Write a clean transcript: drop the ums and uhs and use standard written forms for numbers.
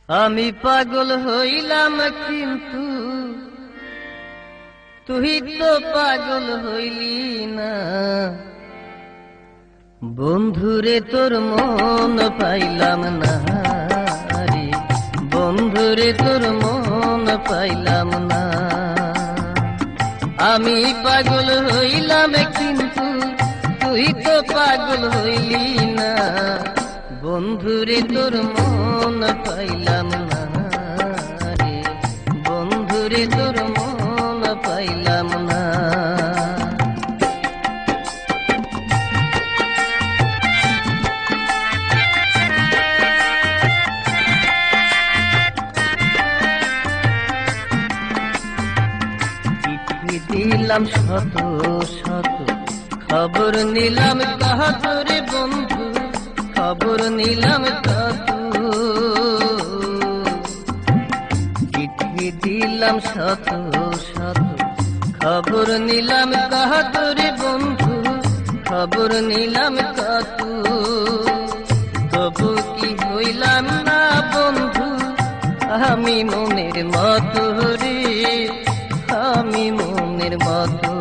আমি পাগল হইলাম কিন্তু তুই তো পাগল হইলি না। বন্ধুরে তোর মন পাইলাম না রে, বন্ধুরে তোর মন পাইলাম না। আমি পাগল হইলাম কিন্তু তুই তো পাগল হইলি না। বন্ধুরে তোর মন পাইলাম না রে, বন্ধুরে তোর মন পাইলাম না। চিঠি দিলাম শত শত, খবর নিলাম কত রে বন্ধু, খবর নিলাম কত। চিঠি দিলাম শত শত, খবর নিলাম কত রে বন্ধু, খবর নিলাম কত। তবু কি হইলাম না বন্ধু আমি মনের মতো রে, আমি মনের মতো।